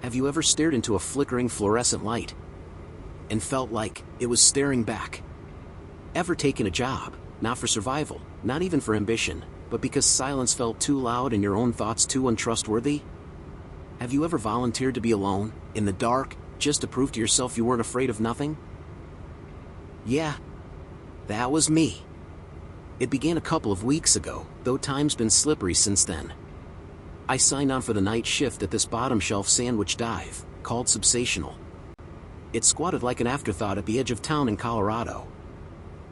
Have you ever stared into a flickering fluorescent light and felt like it was staring back? Ever taken a job, not for survival, not even for ambition, but because silence felt too loud and your own thoughts too untrustworthy? Have you ever volunteered to be alone, in the dark, just to prove to yourself you weren't afraid of nothing? Yeah, that was me. It began a couple of weeks ago, though time's been slippery since then. I signed on for the night shift at this bottom-shelf sandwich dive, called Subsational. It squatted like an afterthought at the edge of town in Colorado,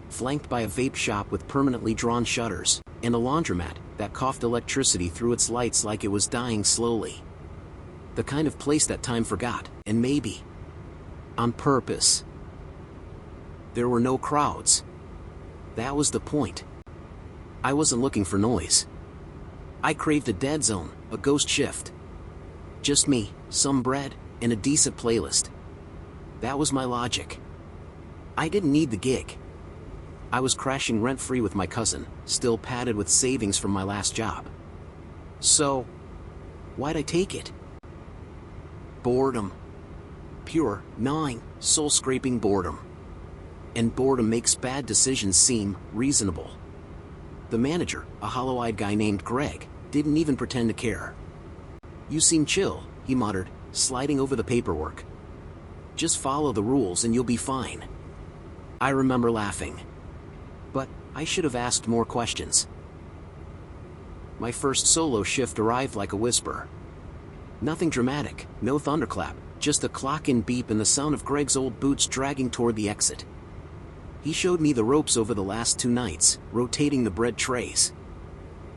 flanked by a vape shop with permanently drawn shutters, and a laundromat that coughed electricity through its lights like it was dying slowly. The kind of place that time forgot, and maybe on purpose. There were no crowds. That was the point. I wasn't looking for noise. I craved a dead zone, a ghost shift. Just me, some bread, and a decent playlist. That was my logic. I didn't need the gig. I was crashing rent-free with my cousin, still padded with savings from my last job. So, why'd I take it? Boredom. Pure, gnawing, soul-scraping boredom. And boredom makes bad decisions seem reasonable. The manager, a hollow-eyed guy named Greg, didn't even pretend to care. "You seem chill," he muttered, sliding over the paperwork. "Just follow the rules and you'll be fine." I remember laughing. But I should have asked more questions. My first solo shift arrived like a whisper. Nothing dramatic, no thunderclap, just a clock-in beep and the sound of Greg's old boots dragging toward the exit. He showed me the ropes over the last 2 nights, rotating the bread trays,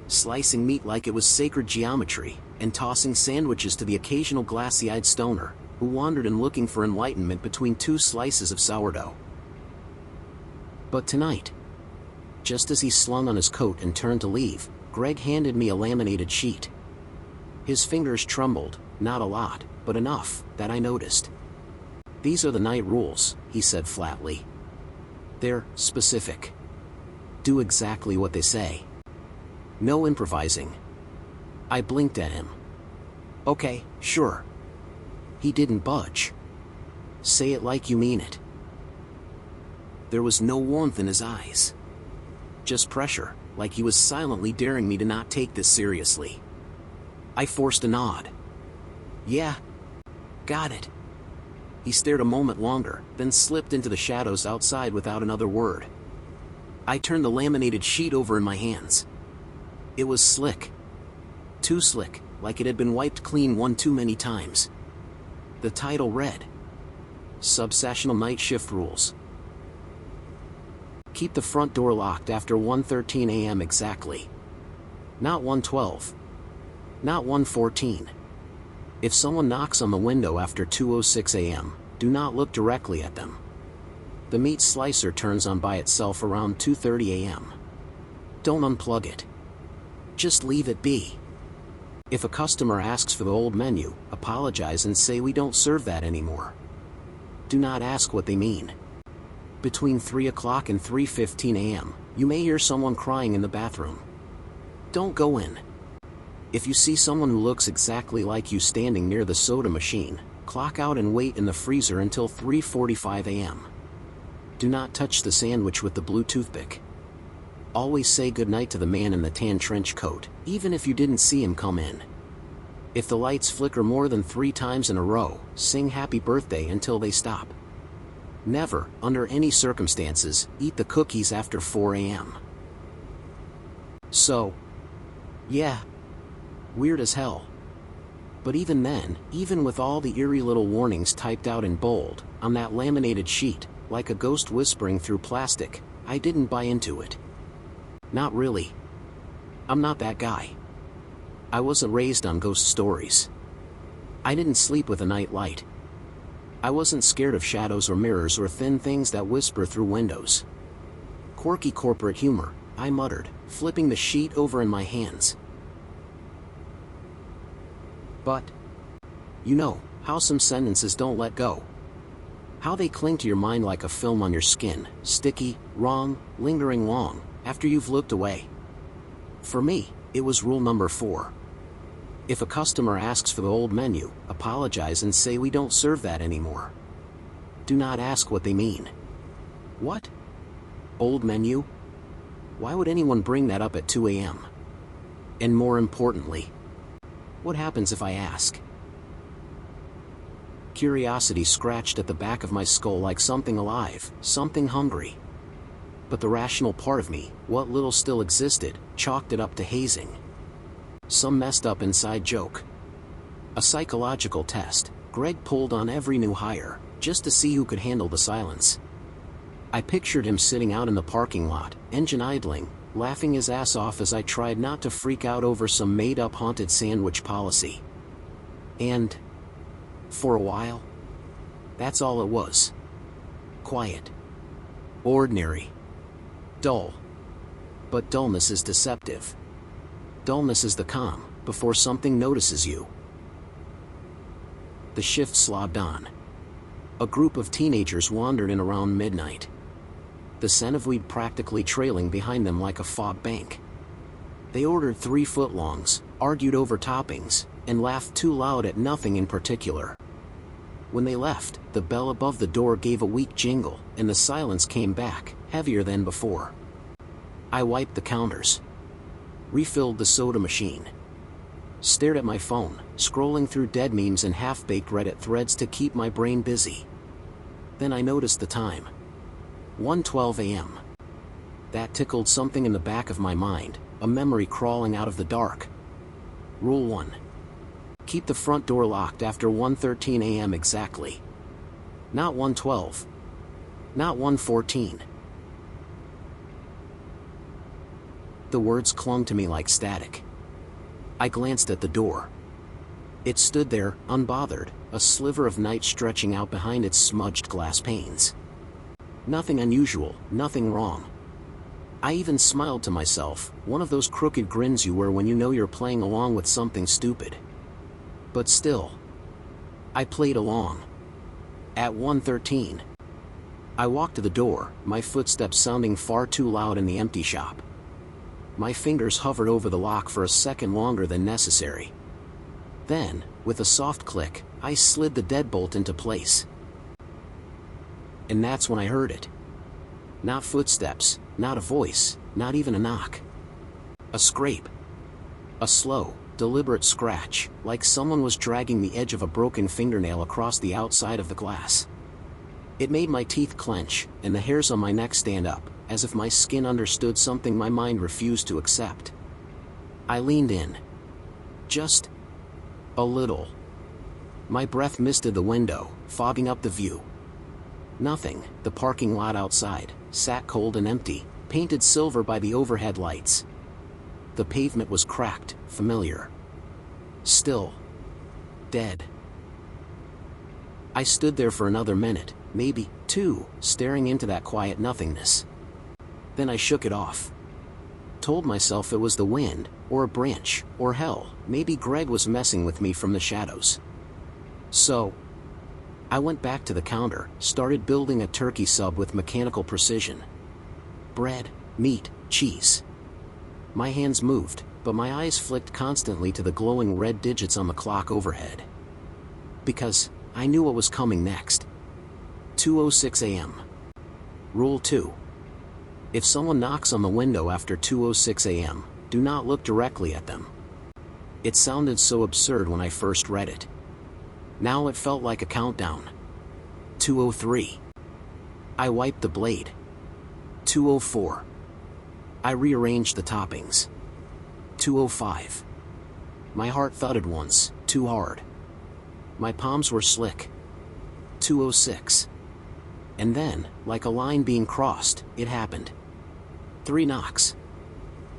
slicing meat like it was sacred geometry, and tossing sandwiches to the occasional glassy-eyed stoner, who wandered in looking for enlightenment between 2 slices of sourdough. But tonight, just as he slung on his coat and turned to leave, Greg handed me a laminated sheet. His fingers trembled, not a lot, but enough that I noticed. "These are the night rules," he said flatly. "They're specific. Do exactly what they say. No improvising." I blinked at him. "Okay, sure." He didn't budge. "Say it like you mean it." There was no warmth in his eyes. Just pressure, like he was silently daring me to not take this seriously. I forced a nod. "Yeah. Got it." He stared a moment longer, then slipped into the shadows outside without another word. I turned the laminated sheet over in my hands. It was slick. Too slick, like it had been wiped clean one too many times. The title read, "Subsational Night Shift Rules. Keep the front door locked after 1:13 a.m. exactly. Not 1:12. Not 1:14. If someone knocks on the window after 2:06 a.m., do not look directly at them. The meat slicer turns on by itself around 2:30 a.m. Don't unplug it. Just leave it be. If a customer asks for the old menu, apologize and say we don't serve that anymore. Do not ask what they mean. Between 3 o'clock and 3:15 a.m., you may hear someone crying in the bathroom. Don't go in. If you see someone who looks exactly like you standing near the soda machine, clock out and wait in the freezer until 3:45 a.m. Do not touch the sandwich with the blue toothpick. Always say goodnight to the man in the tan trench coat, even if you didn't see him come in. If the lights flicker more than 3 times in a row, sing happy birthday until they stop. Never, under any circumstances, eat the cookies after 4 a.m. So, yeah, weird as hell. But even then, even with all the eerie little warnings typed out in bold, on that laminated sheet, like a ghost whispering through plastic, I didn't buy into it. Not really. I'm not that guy. I wasn't raised on ghost stories. I didn't sleep with a night light. I wasn't scared of shadows or mirrors or thin things that whisper through windows. Quirky corporate humor, I muttered, flipping the sheet over in my hands. But, you know, how some sentences don't let go. How they cling to your mind like a film on your skin, sticky, wrong, lingering long, after you've looked away. For me, it was rule number 4. If a customer asks for the old menu, apologize and say we don't serve that anymore. Do not ask what they mean. What? Old menu? Why would anyone bring that up at 2 a.m.? And more importantly, what happens if I ask? Curiosity scratched at the back of my skull like something alive, something hungry. But the rational part of me, what little still existed, chalked it up to hazing. Some messed up inside joke. A psychological test. Greg pulled on every new hire, just to see who could handle the silence. I pictured him sitting out in the parking lot, engine idling, laughing his ass off as I tried not to freak out over some made-up haunted sandwich policy. And, for a while, that's all it was. Quiet. Ordinary. Dull. But dullness is deceptive. Dullness is the calm, before something notices you. The shift slogged on. A group of teenagers wandered in around midnight. The scent of weed practically trailing behind them like a fog bank. They ordered 3 footlongs, argued over toppings, and laughed too loud at nothing in particular. When they left, the bell above the door gave a weak jingle, and the silence came back, heavier than before. I wiped the counters. Refilled the soda machine. Stared at my phone, scrolling through dead memes and half-baked Reddit threads to keep my brain busy. Then I noticed the time. 1:12 a.m. That tickled something in the back of my mind, a memory crawling out of the dark. Rule 1. Keep the front door locked after 1:13 a.m. exactly. Not 1:12. Not 1:14. The words clung to me like static. I glanced at the door. It stood there, unbothered, a sliver of night stretching out behind its smudged glass panes. Nothing unusual, nothing wrong. I even smiled to myself, one of those crooked grins you wear when you know you're playing along with something stupid. But still, I played along. At 1:13, I walked to the door, my footsteps sounding far too loud in the empty shop. My fingers hovered over the lock for a second longer than necessary. Then, with a soft click, I slid the deadbolt into place. And that's when I heard it. Not footsteps, not a voice, not even a knock. A scrape. A slow, deliberate scratch, like someone was dragging the edge of a broken fingernail across the outside of the glass. It made my teeth clench, and the hairs on my neck stand up, as if my skin understood something my mind refused to accept. I leaned in. Just a little. My breath misted the window, fogging up the view. Nothing, the parking lot outside, sat cold and empty, painted silver by the overhead lights. The pavement was cracked, familiar. Still. Dead. I stood there for another minute, maybe 2, staring into that quiet nothingness. Then I shook it off. Told myself it was the wind, or a branch, or hell, maybe Greg was messing with me from the shadows. So, I went back to the counter, started building a turkey sub with mechanical precision. Bread, meat, cheese. My hands moved, but my eyes flicked constantly to the glowing red digits on the clock overhead. Because I knew what was coming next. 2:06 a.m. Rule 2. If someone knocks on the window after 2:06 a.m., do not look directly at them. It sounded so absurd when I first read it. Now it felt like a countdown. 2:03. I wiped the blade. 2:04. I rearranged the toppings. 2:05. My heart thudded once, too hard. My palms were slick. 2:06. And then, like a line being crossed, it happened. 3 knocks.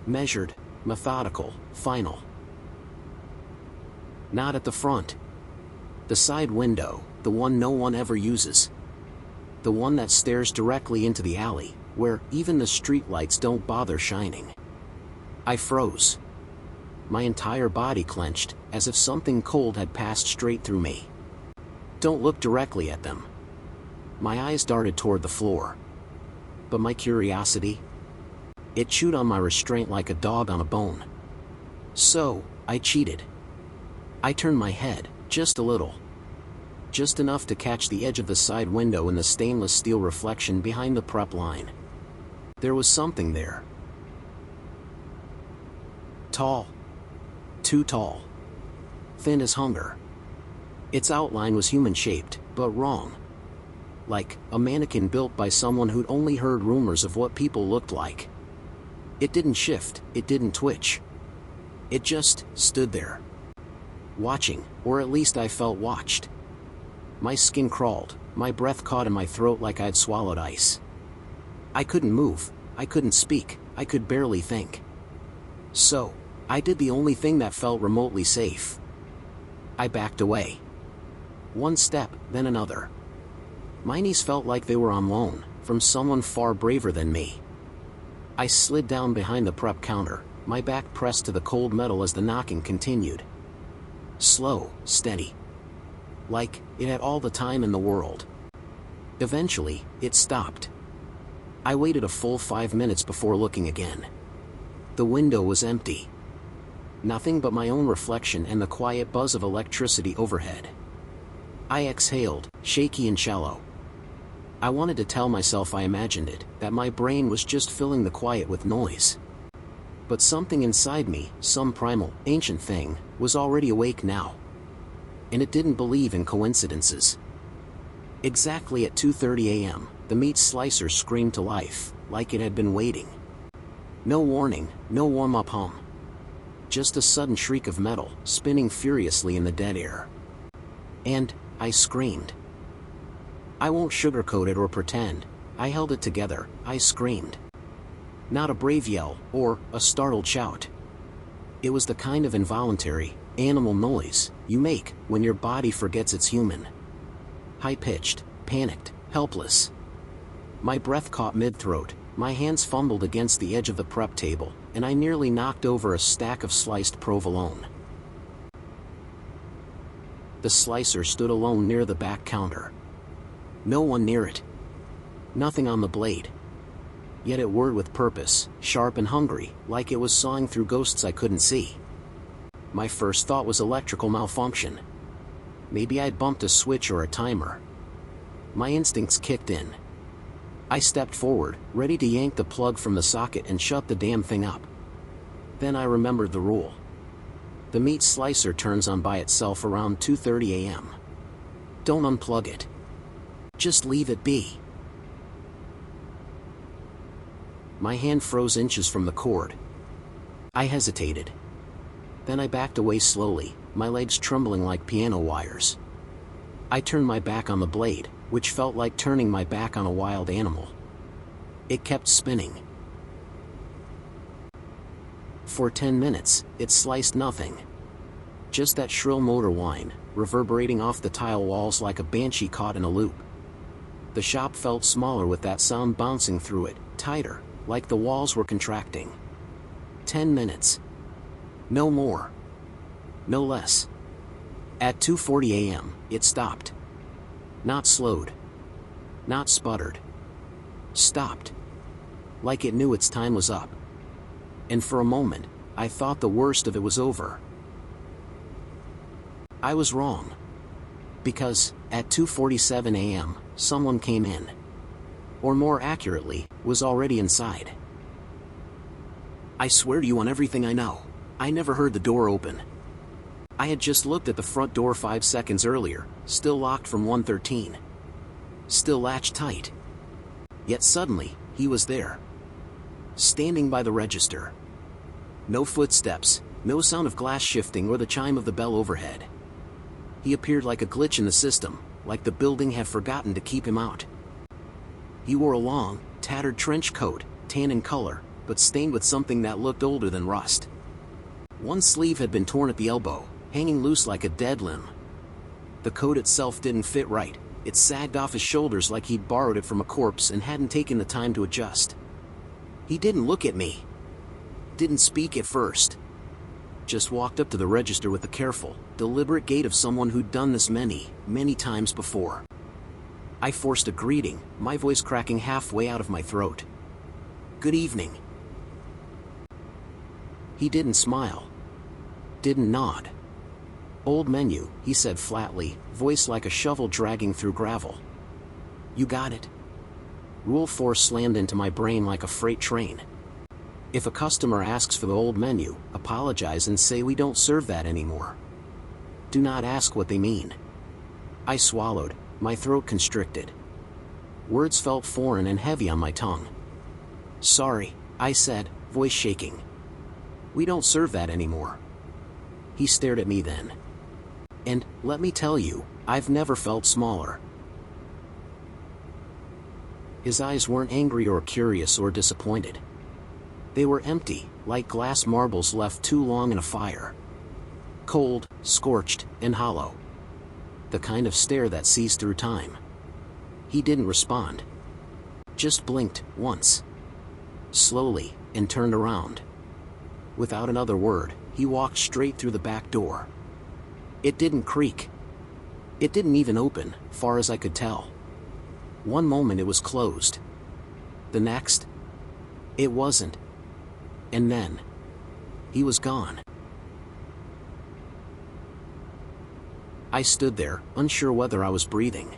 Measured, methodical, final. Not at the front. The side window, the one no one ever uses. The one that stares directly into the alley, where even the street lights don't bother shining. I froze. My entire body clenched, as if something cold had passed straight through me. Don't look directly at them. My eyes darted toward the floor. But my curiosity? It chewed on my restraint like a dog on a bone. So, I cheated. I turned my head, just a little. Just enough to catch the edge of the side window and the stainless steel reflection behind the prep line. There was something there. Tall. Too tall. Thin as hunger. Its outline was human-shaped, but wrong. Like a mannequin built by someone who'd only heard rumors of what people looked like. It didn't shift, it didn't twitch. It just stood there. Watching, or at least I felt watched. My skin crawled, my breath caught in my throat like I'd swallowed ice. I couldn't move, I couldn't speak, I could barely think. So, I did the only thing that felt remotely safe. I backed away. One step, then another. My knees felt like they were on loan, from someone far braver than me. I slid down behind the prep counter, my back pressed to the cold metal as the knocking continued. Slow, steady. Like it had all the time in the world. Eventually, it stopped. I waited a full 5 minutes before looking again. The window was empty. Nothing but my own reflection and the quiet buzz of electricity overhead. I exhaled, shaky and shallow. I wanted to tell myself I imagined it, that my brain was just filling the quiet with noise. But something inside me, some primal, ancient thing, was already awake now. And it didn't believe in coincidences. Exactly at 2:30 a.m., the meat slicer screamed to life, like it had been waiting. No warning, no warm-up hum. Just a sudden shriek of metal, spinning furiously in the dead air. And I screamed. I won't sugarcoat it or pretend, I held it together, I screamed. Not a brave yell, or a startled shout. It was the kind of involuntary, animal noise you make when your body forgets it's human. High-pitched, panicked, helpless. My breath caught mid-throat, my hands fumbled against the edge of the prep table, and I nearly knocked over a stack of sliced provolone. The slicer stood alone near the back counter. No one near it. Nothing on the blade. Yet it whirred with purpose, sharp and hungry, like it was sawing through ghosts I couldn't see. My first thought was electrical malfunction. Maybe I'd bumped a switch or a timer. My instincts kicked in. I stepped forward, ready to yank the plug from the socket and shut the damn thing up. Then I remembered the rule. The meat slicer turns on by itself around 2:30 a.m. Don't unplug it. Just leave it be. My hand froze inches from the cord. I hesitated. Then I backed away slowly, my legs trembling like piano wires. I turned my back on the blade, which felt like turning my back on a wild animal. It kept spinning. For 10 minutes, it sliced nothing. Just that shrill motor whine, reverberating off the tile walls like a banshee caught in a loop. The shop felt smaller with that sound bouncing through it, tighter, like the walls were contracting. 10 minutes. No more. No less. At 2:40 a.m., it stopped. Not slowed. Not sputtered. Stopped. Like it knew its time was up. And for a moment, I thought the worst of it was over. I was wrong. Because, at 2:47 a.m., someone came in. Or more accurately, was already inside. I swear to you on everything I know, I never heard the door open. I had just looked at the front door 5 seconds earlier, still locked from 113. Still latched tight. Yet suddenly, he was there. Standing by the register. No footsteps, no sound of glass shifting or the chime of the bell overhead. He appeared like a glitch in the system, like the building had forgotten to keep him out. He wore a long, tattered trench coat, tan in color, but stained with something that looked older than rust. One sleeve had been torn at the elbow, hanging loose like a dead limb. The coat itself didn't fit right, it sagged off his shoulders like he'd borrowed it from a corpse and hadn't taken the time to adjust. He didn't look at me. Didn't speak at first. Just walked up to the register with the careful, deliberate gait of someone who'd done this many, many times before. I forced a greeting, my voice cracking halfway out of my throat. Good evening. He didn't smile. Didn't nod. Old menu, he said flatly, voice like a shovel dragging through gravel. You got it? Rule 4 slammed into my brain like a freight train. If a customer asks for the old menu, apologize and say we don't serve that anymore. Do not ask what they mean. I swallowed, my throat constricted. Words felt foreign and heavy on my tongue. Sorry, I said, voice shaking. We don't serve that anymore. He stared at me then. And, let me tell you, I've never felt smaller. His eyes weren't angry or curious or disappointed. They were empty, like glass marbles left too long in a fire. Cold, scorched, and hollow. The kind of stare that sees through time. He didn't respond. Just blinked, once. Slowly, and turned around. Without another word, he walked straight through the back door. It didn't creak. It didn't even open, far as I could tell. One moment it was closed. The next, it wasn't. And then, he was gone. I stood there, unsure whether I was breathing.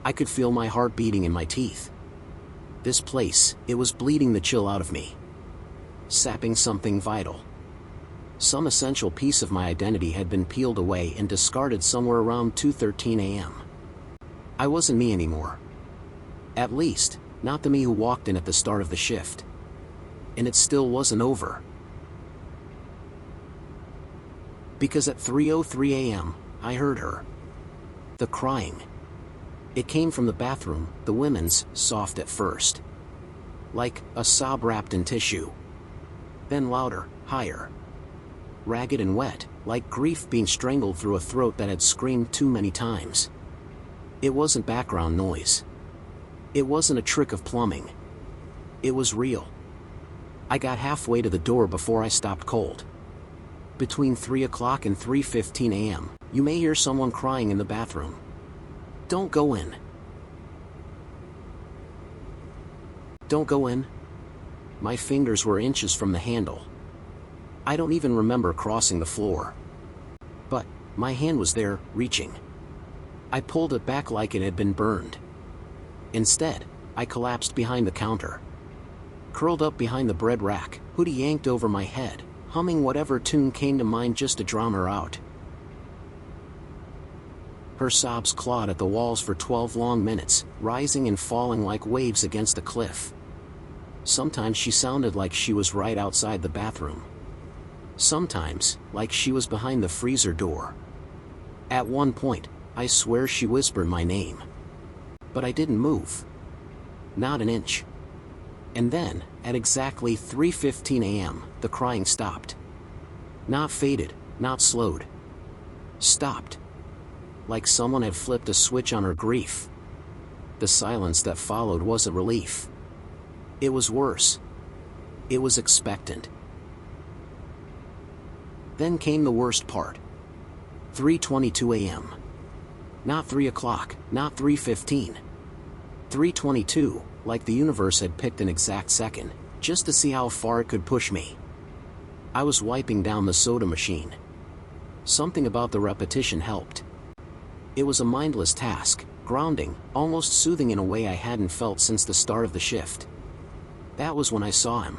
I could feel my heart beating in my teeth. This place, it was bleeding the chill out of me. Sapping something vital. Some essential piece of my identity had been peeled away and discarded somewhere around 2:13 a.m. I wasn't me anymore. At least, not the me who walked in at the start of the shift. And it still wasn't over. Because at 3:03 a.m., I heard her. The crying. It came from the bathroom, the women's, soft at first. Like a sob wrapped in tissue. Then louder, higher. Ragged and wet, like grief being strangled through a throat that had screamed too many times. It wasn't background noise. It wasn't a trick of plumbing. It was real. I got halfway to the door before I stopped cold. Between 3 o'clock and 3:15 a.m., you may hear someone crying in the bathroom. Don't go in. Don't go in. My fingers were inches from the handle. I don't even remember crossing the floor. But, my hand was there, reaching. I pulled it back like it had been burned. Instead, I collapsed behind the counter. Curled up behind the bread rack, hoodie yanked over my head, humming whatever tune came to mind just to drown her out. Her sobs clawed at the walls for 12 long minutes, rising and falling like waves against a cliff. Sometimes she sounded like she was right outside the bathroom. Sometimes, like she was behind the freezer door. At one point, I swear she whispered my name. But I didn't move. Not an inch. And then, at exactly 3:15 a.m., the crying stopped. Not faded, not slowed. Stopped. Like someone had flipped a switch on her grief. The silence that followed wasn't relief. It was worse. It was expectant. Then came the worst part. 3:22 a.m. Not 3 o'clock, not 3:15. 3:22, like the universe had picked an exact second, just to see how far it could push me. I was wiping down the soda machine. Something about the repetition helped. It was a mindless task, grounding, almost soothing in a way I hadn't felt since the start of the shift. That was when I saw him.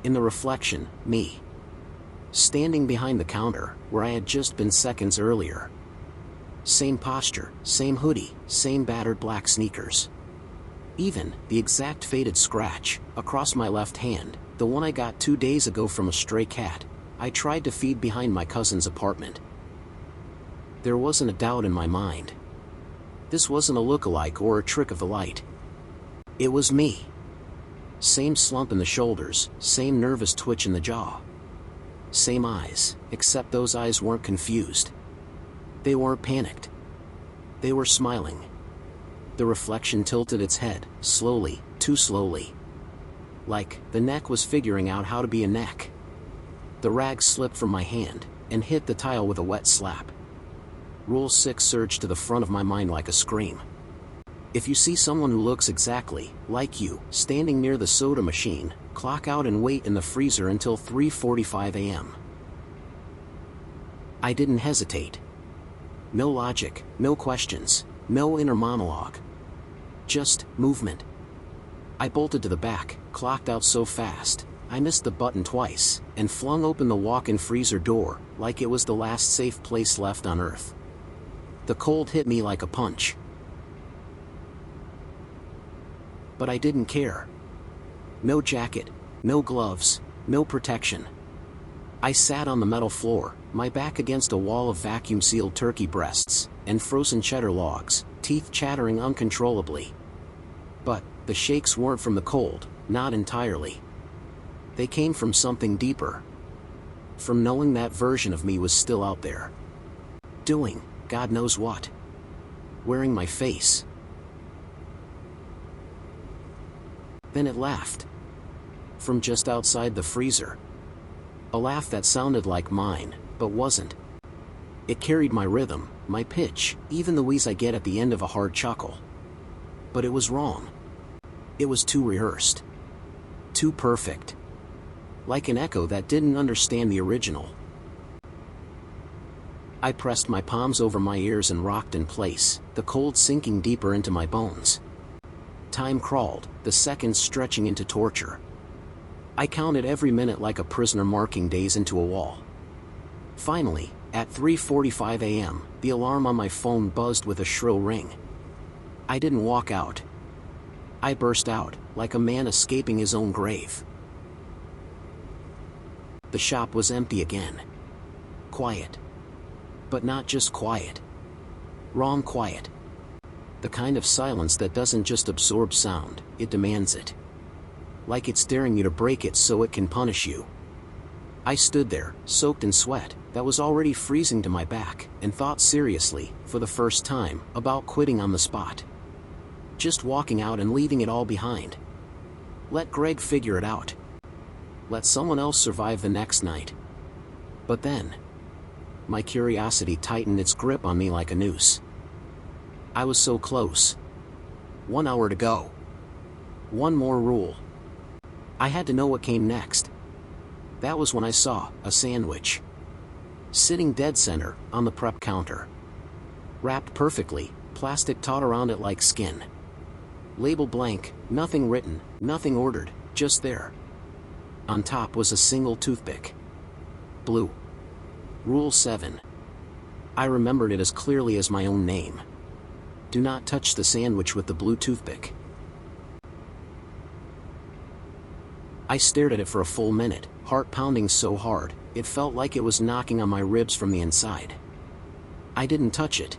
In the reflection, me. Standing behind the counter, where I had just been seconds earlier. Same posture, same hoodie, same battered black sneakers. Even the exact faded scratch, across my left hand, the one I got 2 days ago from a stray cat, I tried to feed behind my cousin's apartment. There wasn't a doubt in my mind. This wasn't a look-alike or a trick of the light. It was me. Same slump in the shoulders, same nervous twitch in the jaw. Same eyes, except those eyes weren't confused. They weren't panicked. They were smiling. The reflection tilted its head, slowly, too slowly. Like, the neck was figuring out how to be a neck. The rag slipped from my hand, and hit the tile with a wet slap. Rule 6 surged to the front of my mind like a scream. If you see someone who looks exactly like you, standing near the soda machine, clock out and wait in the freezer until 3:45 a.m. I didn't hesitate. No logic, no questions, no inner monologue. Just movement. I bolted to the back, clocked out so fast, I missed the button twice, and flung open the walk-in freezer door, like it was the last safe place left on Earth. The cold hit me like a punch. But I didn't care. No jacket, no gloves, no protection. I sat on the metal floor, my back against a wall of vacuum-sealed turkey breasts, and frozen cheddar logs, teeth chattering uncontrollably. But the shakes weren't from the cold, not entirely. They came from something deeper. From knowing that version of me was still out there. Doing, God knows what. Wearing my face. Then it laughed. From just outside the freezer. A laugh that sounded like mine, but wasn't. It carried my rhythm, my pitch, even the wheeze I get at the end of a hard chuckle. But it was wrong. It was too rehearsed. Too perfect. Like an echo that didn't understand the original. I pressed my palms over my ears and rocked in place, the cold sinking deeper into my bones. Time crawled, the seconds stretching into torture. I counted every minute like a prisoner marking days into a wall. Finally, at 3:45 a.m., the alarm on my phone buzzed with a shrill ring. I didn't walk out. I burst out, like a man escaping his own grave. The shop was empty again. Quiet. But not just quiet. Wrong quiet. The kind of silence that doesn't just absorb sound, it demands it. Like it's daring you to break it so it can punish you. I stood there, soaked in sweat, that was already freezing to my back, and thought seriously, for the first time, about quitting on the spot. Just walking out and leaving it all behind. Let Greg figure it out. Let someone else survive the next night. But then, my curiosity tightened its grip on me like a noose. I was so close. 1 hour to go. One more rule. I had to know what came next. That was when I saw a sandwich. Sitting dead center, on the prep counter. Wrapped perfectly, plastic taut around it like skin. Label blank, nothing written, nothing ordered, just there. On top was a single toothpick. Blue. Rule 7. I remembered it as clearly as my own name. Do not touch the sandwich with the blue toothpick. I stared at it for a full minute, heart pounding so hard, it felt like it was knocking on my ribs from the inside. I didn't touch it.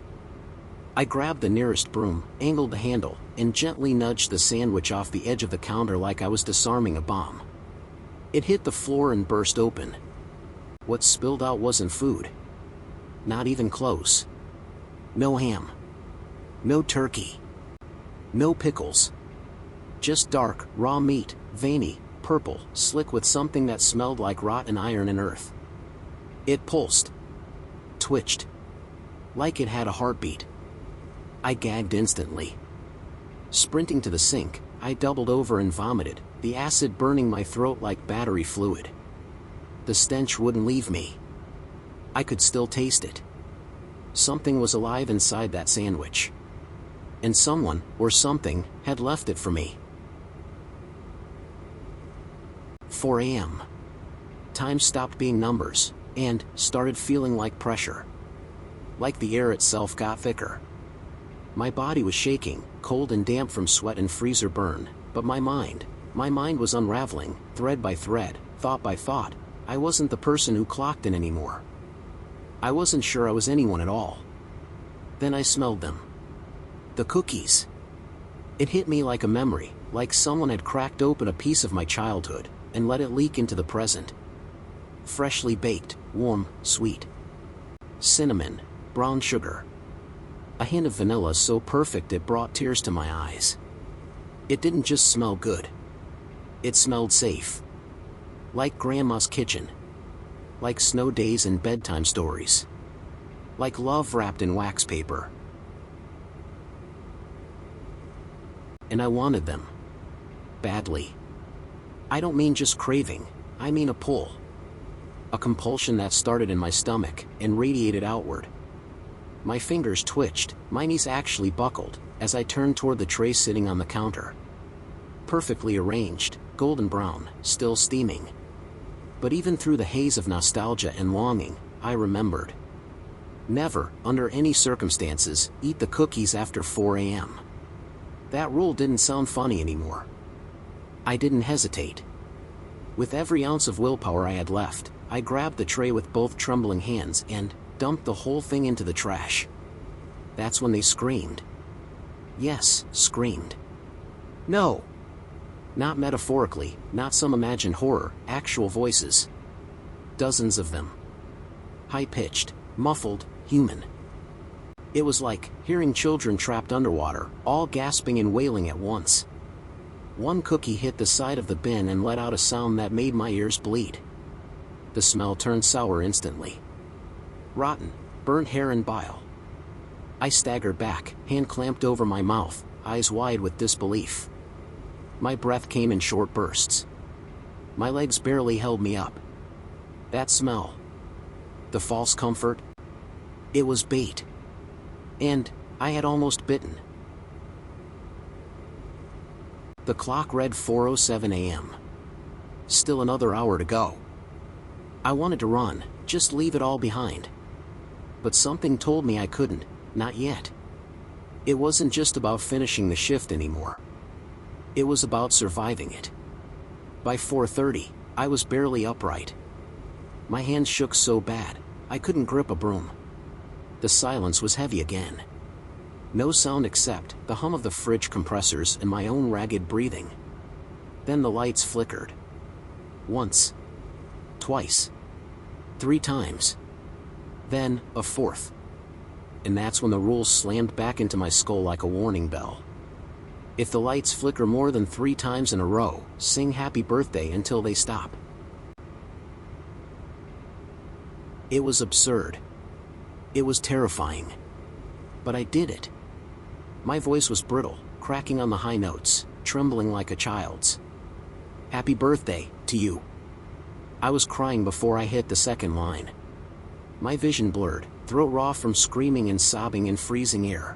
I grabbed the nearest broom, angled the handle, and gently nudged the sandwich off the edge of the counter like I was disarming a bomb. It hit the floor and burst open. What spilled out wasn't food. Not even close. No ham. No turkey. No pickles. Just dark, raw meat, veiny, purple, slick with something that smelled like rotten iron and earth. It pulsed. Twitched. Like it had a heartbeat. I gagged instantly. Sprinting to the sink, I doubled over and vomited, the acid burning my throat like battery fluid. The stench wouldn't leave me. I could still taste it. Something was alive inside that sandwich. And someone, or something, had left it for me. 4 a.m. Time stopped being numbers, and started feeling like pressure. Like the air itself got thicker. My body was shaking, cold and damp from sweat and freezer burn, but my mind was unraveling, thread by thread, thought by thought. I wasn't the person who clocked in anymore. I wasn't sure I was anyone at all. Then I smelled them. The cookies. It hit me like a memory, like someone had cracked open a piece of my childhood, and let it leak into the present. Freshly baked, warm, sweet. Cinnamon, brown sugar. A hint of vanilla so perfect it brought tears to my eyes. It didn't just smell good. It smelled safe. Like Grandma's kitchen. Like snow days and bedtime stories. Like love wrapped in wax paper. And I wanted them. Badly. I don't mean just craving, I mean a pull. a compulsion that started in my stomach and radiated outward. My fingers twitched, my knees actually buckled, as I turned toward the tray sitting on the counter. Perfectly arranged, golden brown, still steaming. But even through the haze of nostalgia and longing, I remembered. Never, under any circumstances, eat the cookies after 4 a.m. That rule didn't sound funny anymore. I didn't hesitate. With every ounce of willpower I had left, I grabbed the tray with both trembling hands and dumped the whole thing into the trash. That's when they screamed. Yes, screamed. No! Not metaphorically, not some imagined horror, actual voices. Dozens of them. High-pitched, muffled, human. It was like hearing children trapped underwater, all gasping and wailing at once. One cookie hit the side of the bin and let out a sound that made my ears bleed. The smell turned sour instantly. Rotten, burnt hair and bile. I staggered back, hand clamped over my mouth, eyes wide with disbelief. My breath came in short bursts. My legs barely held me up. That smell. The false comfort. It was bait. And I had almost bitten. The clock read 4:07 a.m. Still another hour to go. I wanted to run, just leave it all behind. But something told me I couldn't, not yet. It wasn't just about finishing the shift anymore. It was about surviving it. By 4:30, I was barely upright. My hands shook so bad, I couldn't grip a broom. The silence was heavy again. No sound except the hum of the fridge compressors and my own ragged breathing. Then the lights flickered. Once. Twice. 3 times. Then, a 4th. And that's when the rules slammed back into my skull like a warning bell. If the lights flicker more than 3 times in a row, sing happy birthday until they stop. It was absurd. It was terrifying. But I did it. My voice was brittle, cracking on the high notes, trembling like a child's. Happy birthday, to you. I was crying before I hit the second line. My vision blurred, throat raw from screaming and sobbing in freezing air.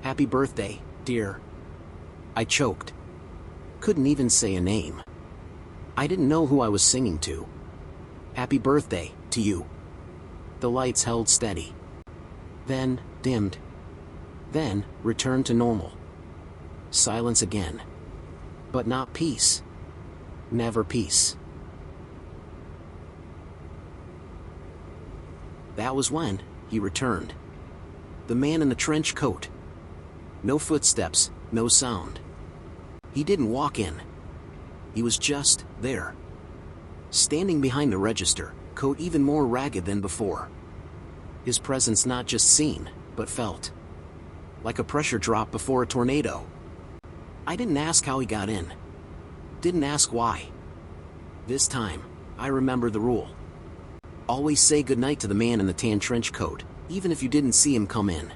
Happy birthday, dear. I choked. Couldn't even say a name. I didn't know who I was singing to. Happy birthday, to you. The lights held steady. Then, dimmed. Then, returned to normal. Silence again. But not peace. Never peace. That was when he returned. The man in the trench coat. No footsteps, no sound. He didn't walk in. He was just there. Standing behind the register, coat even more ragged than before. His presence not just seen, but felt. Like a pressure drop before a tornado. I didn't ask how he got in. Didn't ask why. This time, I remembered the rule. Always say goodnight to the man in the tan trench coat, even if you didn't see him come in.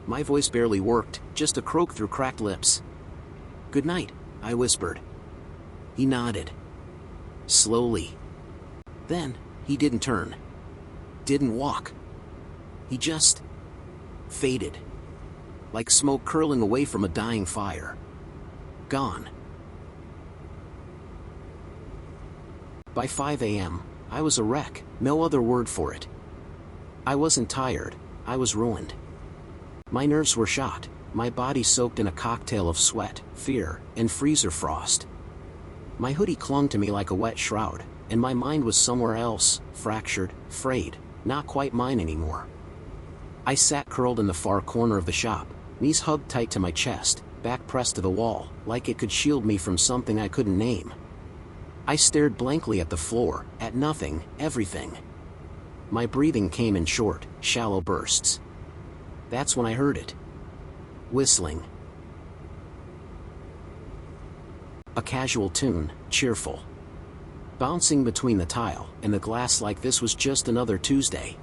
My voice barely worked, just a croak through cracked lips. Good night, I whispered. He nodded. Slowly. Then, he didn't turn. Didn't walk. He just faded. Like smoke curling away from a dying fire. Gone. By 5 a.m., I was a wreck, no other word for it. I wasn't tired, I was ruined. My nerves were shot, my body soaked in a cocktail of sweat, fear, and freezer frost. My hoodie clung to me like a wet shroud, and my mind was somewhere else, fractured, frayed, not quite mine anymore. I sat curled in the far corner of the shop, knees hugged tight to my chest, back pressed to the wall, like it could shield me from something I couldn't name. I stared blankly at the floor, at nothing, everything. My breathing came in short, shallow bursts. That's when I heard it. Whistling. A casual tune, cheerful. Bouncing between the tile and the glass like this was just another Tuesday.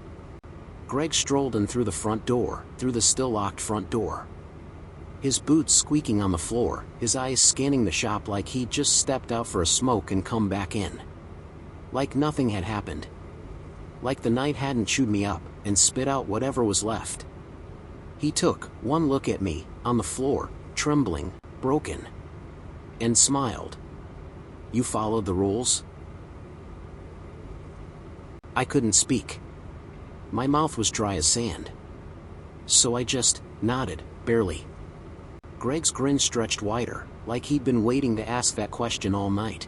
Greg strolled in through the front door, through the still-locked front door. His boots squeaking on the floor, his eyes scanning the shop like he'd just stepped out for a smoke and come back in. Like nothing had happened. Like the night hadn't chewed me up and spit out whatever was left. He took one look at me, on the floor, trembling, broken, and smiled. "You followed the rules?" I couldn't speak. My mouth was dry as sand. So I just nodded, barely. Greg's grin stretched wider, like he'd been waiting to ask that question all night.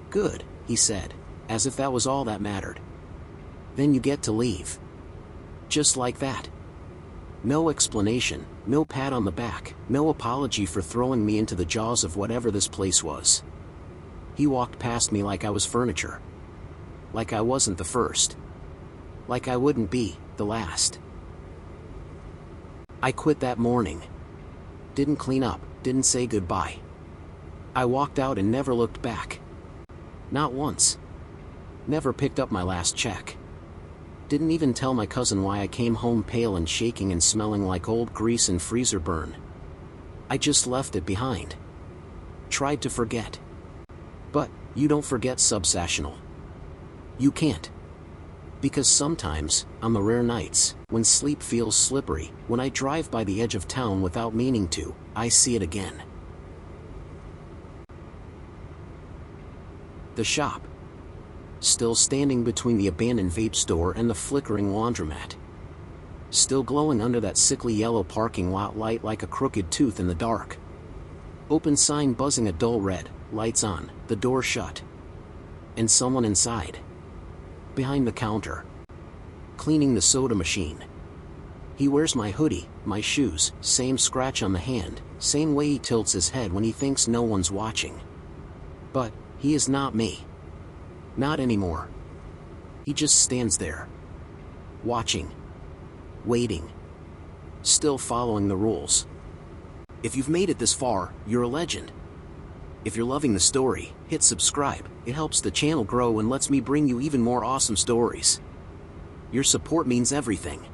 "Good," he said, as if that was all that mattered. "Then you get to leave." Just like that. No explanation, no pat on the back, no apology for throwing me into the jaws of whatever this place was. He walked past me like I was furniture. Like I wasn't the first. Like I wouldn't be the last. I quit that morning. Didn't clean up, didn't say goodbye. I walked out and never looked back. Not once. Never picked up my last check. Didn't even tell my cousin why I came home pale and shaking and smelling like old grease and freezer burn. I just left it behind. Tried to forget. But you don't forget subsessional. You can't. Because sometimes, on the rare nights, when sleep feels slippery, when I drive by the edge of town without meaning to, I see it again. The shop. Still standing between the abandoned vape store and the flickering laundromat. Still glowing under that sickly yellow parking lot light like a crooked tooth in the dark. Open sign buzzing a dull red, lights on, the door shut. And someone inside. Behind the counter. Cleaning the soda machine. He wears my hoodie, my shoes, same scratch on the hand, same way he tilts his head when he thinks no one's watching. But he is not me. Not anymore. He just stands there. Watching. Waiting. Still following the rules. If you've made it this far, you're a legend. If you're loving the story, hit subscribe. It helps the channel grow and lets me bring you even more awesome stories. Your support means everything.